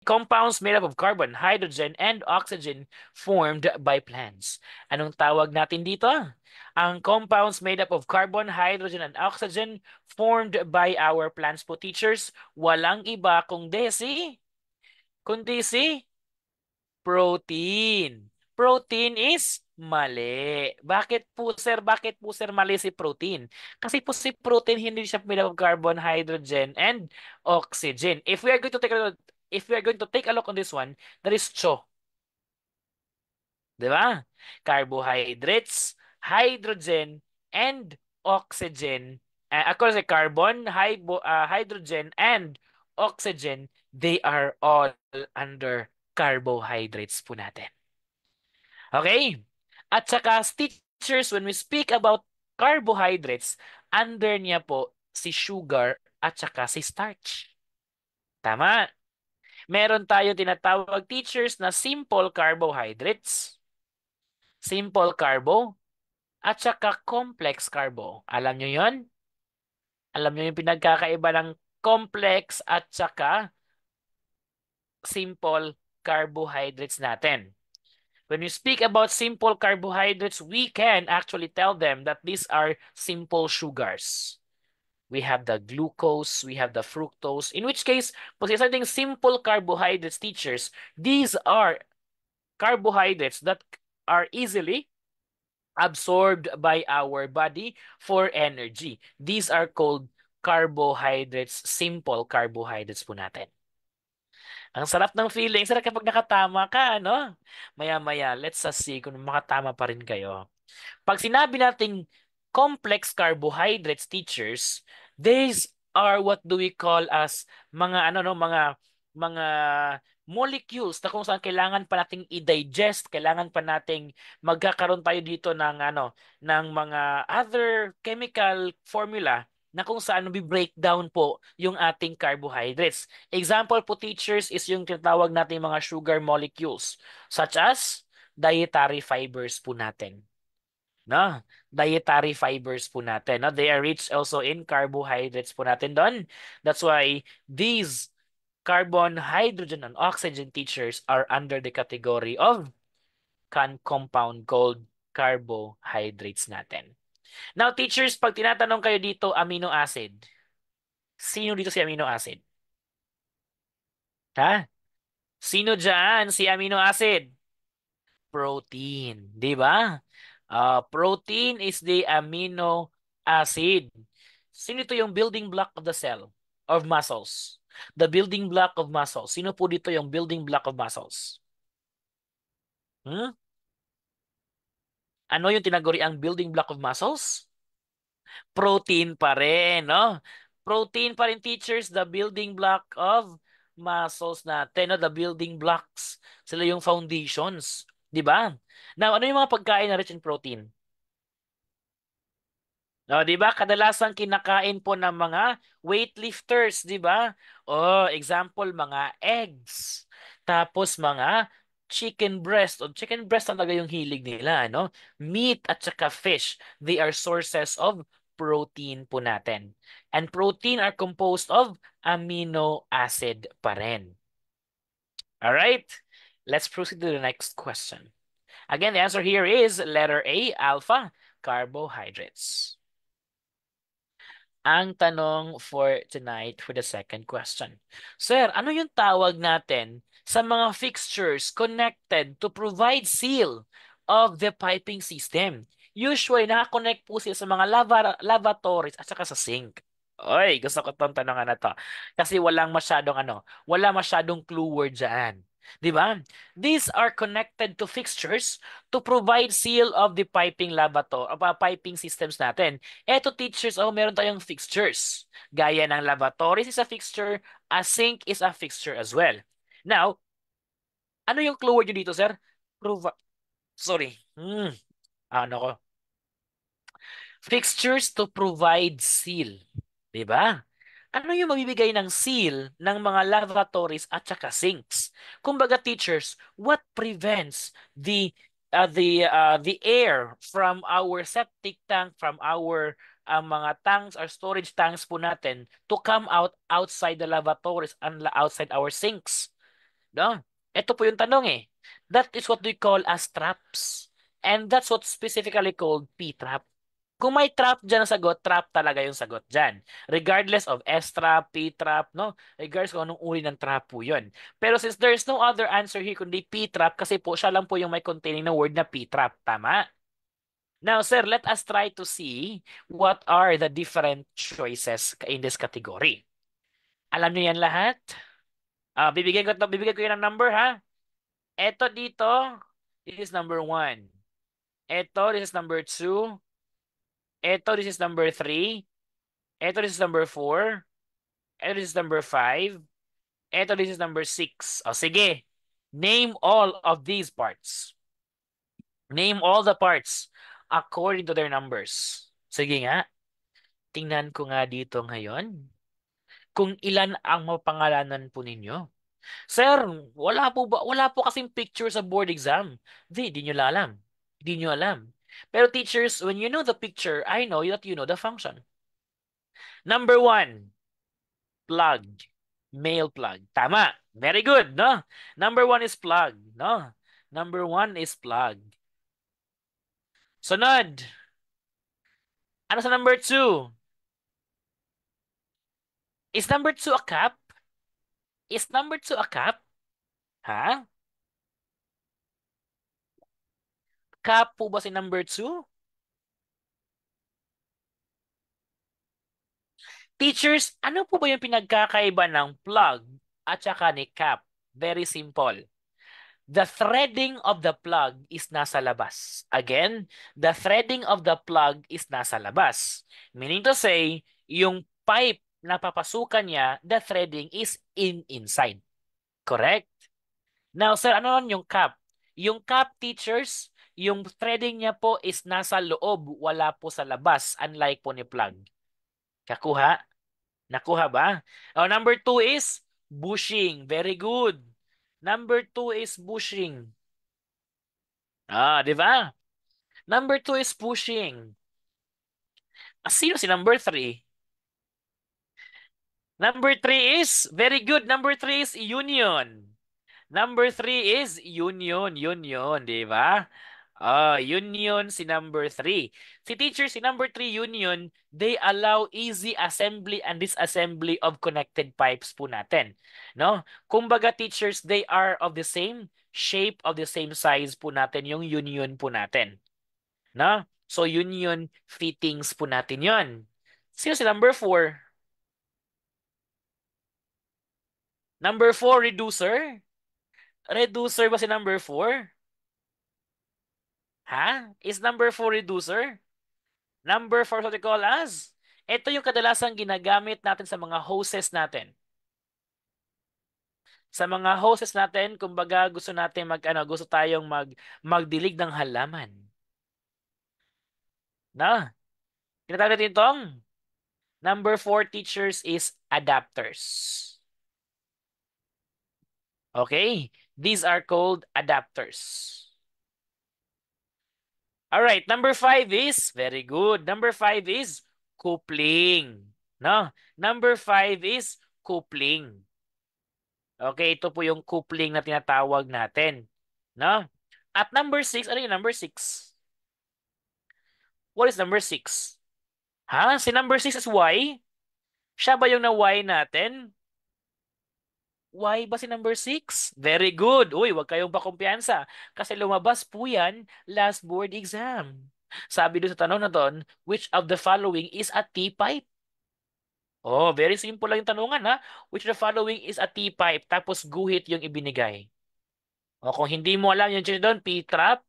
compounds made up of carbon, hydrogen, and oxygen formed by plants. Anong tawag natin dito? Ang compounds made up of carbon, hydrogen, and oxygen formed by our plants po, teachers. Walang iba kundi si protein. Protein is mali. Bakit po sir? Bakit po sir mali si protein? Kasi po si protein hindi siya made up of carbon, hydrogen, and oxygen. If we are going to take a look on this one, that is CHO. Di ba? Carbohydrates, hydrogen, and oxygen. Of course, carbon, hydrogen, and oxygen, they are all under carbohydrates po natin. Okay? At saka, teachers, when we speak about carbohydrates, under niya po si sugar at saka si starch. Tama? Meron tayong tinatawag, teachers, na simple carbohydrates, simple carbo, at saka complex carbo. Alam nyo yon? Alam nyo yung pinagkakaiba ng complex at saka simple carbohydrates natin. When we speak about simple carbohydrates, we can actually tell them that these are simple sugars. We have the glucose, we have the fructose, in which case, kung sinasabi simple carbohydrates, teachers, these are carbohydrates that are easily absorbed by our body for energy. These are called carbohydrates, simple carbohydrates po natin. Ang sarap ng feeling. Sarap kapag nakatama ka, ano? Maya-maya, let's see kung makatama pa rin kayo. Pag sinabi nating complex carbohydrates, teachers, these are what do we call as mga ano no, mga molecules na kung saan kailangan pa nating i-digest, kailangan pa nating magkakaroon tayo dito ng ano, ng mga other chemical formula na kung saan bi-breakdown po yung ating carbohydrates. Example po, teachers, is yung tinatawag nating mga sugar molecules such as dietary fibers po natin. No, dietary fibers po natin. No, they are rich also in carbohydrates po natin doon. That's why these carbon, hydrogen, and oxygen, teachers, are under the category of compound called carbohydrates natin. Now, teachers, pag tinatanong kayo dito, amino acid. Sino dito si amino acid? Ha? Sino dyan si amino acid? Protein, di ba? Protein is the amino acid. Sino ito yung building block of the cell of muscles? The building block of muscles. Sino po dito yung building block of muscles? Hmm? Ano yung tinaguri ang building block of muscles? Protein pa rin, no? Protein pa rin, teachers, the building block of muscles natin, no? The building blocks. Sila yung foundations. Di ba? Now, ano yung mga pagkain na rich in protein? No, 'di ba? Kadalasang kinakain po ng mga weightlifters, 'di ba? Oh, example, mga eggs. Tapos mga chicken breast. O chicken breast talaga yung hilig nila, no? Meat at saka fish. They are sources of protein po natin. And protein are composed of amino acid pa rin. All right? Let's proceed to the next question. Again, the answer here is letter A, alpha carbohydrates. Ang tanong for tonight for the second question. Sir, ano yung tawag natin sa mga fixtures connected to provide seal of the piping system? Usually, nakakonect po sila sa mga lavatories at saka sa sink. Oy, gusto ko tong tanongan na to. Kasi wala masyadong clue word dyan. Di ba? These are connected to fixtures to provide seal of the piping piping systems natin. Eto, teachers, meron tayong fixtures. Gaya ng lavatories is a fixture, a sink is a fixture as well. Now, ano yung clue word nyo dito, sir? Sorry. Ano ko? Fixtures to provide seal. Diba? Ano yung mabibigay ng seal ng mga lavatories at saka sinks? Kumbaga, teachers, what prevents the air from our septic tank, from our mga tanks or storage tanks po natin to come out outside the lavatories and outside our sinks? No? Ito po yung tanong eh. That is what we call as traps. And that's what specifically called P-trap. Kung may trap dyan na sagot, trap talaga yung sagot dyan. Regardless of S-trap, P-trap, no? Regardless kung anong uri ng trap po yun. Pero since there's no other answer here kundi P-trap, kasi po siya lang po yung may containing na word na P-trap. Tama? Now, sir, let us try to see what are the different choices in this category. Alam niyo yan lahat? Bibigyan ko yun ng number, ha? Eto dito, this is number 1. Eto, this is number 2. Eto, this is number 3. Eto, this is number 4. Eto, this is number 5. Eto, this is number 6. O, sige. Name all of these parts. Name all the parts according to their numbers. Sige nga. Tingnan ko nga dito ngayon kung ilan ang mapangalanan po ninyo. Sir, wala po kasing picture sa board exam. Di nyo alam. Di nyo alam. Pero teachers, when you know the picture, I know that you know the function. Number 1, plug. Male plug. Tama. Very good, no? Number 1 is plug, no? Number 1 is plug. Sunod. Ano sa number 2? Is number 2 a cap? Is number 2 a cap? Ha? Cap po ba si number 2? Teachers, ano po ba yung pinagkakaiba ng plug at saka ni cap? Very simple. The threading of the plug is nasa labas. Again, the threading of the plug is nasa labas. Meaning to say, yung pipe na papasukan niya, the threading is inside. Correct? Now, sir, ano nun yung cap? Yung cap, teachers, yung threading niya po is nasa loob, wala po sa labas, unlike po ni plug. Kakuha? Nakuha ba? Oh, number 2 is bushing. Very good. Number 2 is bushing. Di ba? Number 2 is pushing. Sino si number 3? Number 3 is, very good. Number 3 is union. Number 3 is union. Union, di ba? Union si number 3. Si teacher, si number 3 union, they allow easy assembly and disassembly of connected pipes po natin. No? Kumbaga teachers, they are of the same shape, of the same size po natin, yung union po natin. No? So union fittings po natin yon. Sino si number 4? Number 4, reducer. Reducer ba si number 4? Ha? Is number 4 reducer? Number 4 what we call as? Ito yung kadalasang ginagamit natin sa mga hoses natin. Sa mga hoses natin, kumbaga gusto natin gusto tayong magdilig ng halaman. Na? Tinatawag natin itong number 4 teachers is adapters. Okay? These are called adapters. All right, number 5 is, very good. Number 5 is coupling. No? Number 5 is coupling. Okay, ito po yung coupling na tinatawag natin. No? At number 6, ano yung number 6? What is number 6? Ha? Si number 6 is Y? Siya ba yung na Y natin? Y ba si number 6? Very good. Uy, wag kayong pakumpiyansa. Kasi lumabas po yan last board exam. Sabi doon sa tanong na doon, which of the following is a T-pipe? Oh, very simple lang yung tanungan ha. Which of the following is a T-pipe? Tapos guhit yung ibinigay. O kung hindi mo alam yung change doon, P-trap,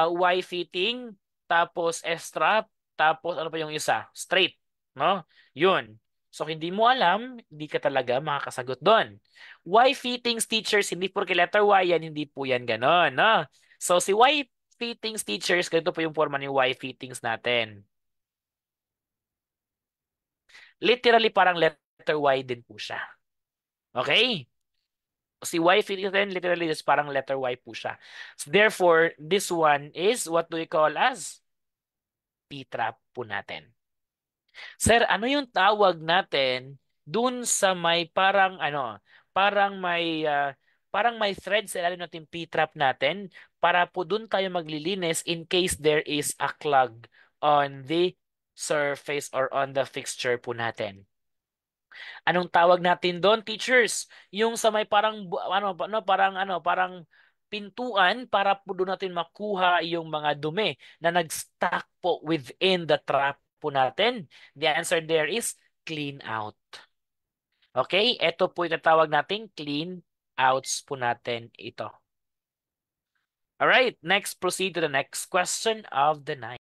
Y-fitting, tapos S-trap, tapos ano pa yung isa? Straight. No? Yun. So, hindi mo alam, hindi ka talaga makakasagot doon. Y-fittings teachers, hindi porke letter Y yan, hindi po yan ganon. No? So, si Y-fittings teachers, ganito po yung forma ni Y-fittings natin. Literally, parang letter Y din po siya. Okay? Si Y-fittings natin, literally, just parang letter Y po siya. So, therefore, this one is, what do we call as? P-trap po natin. Sir, ano yung tawag natin dun sa may parang parang may thread sa ilalim natin P-trap natin para po dun tayo maglilinis in case there is a clog on the surface or on the fixture po natin. Anong tawag natin doon, teachers? Yung sa may parang parang pintuan para po doon natin makuha yung mga dumi na nag-stack po within the trap po natin. The answer there is clean out. Okay? Ito po yung tatawag nating clean outs po natin ito. All right, next proceed to the next question of the night.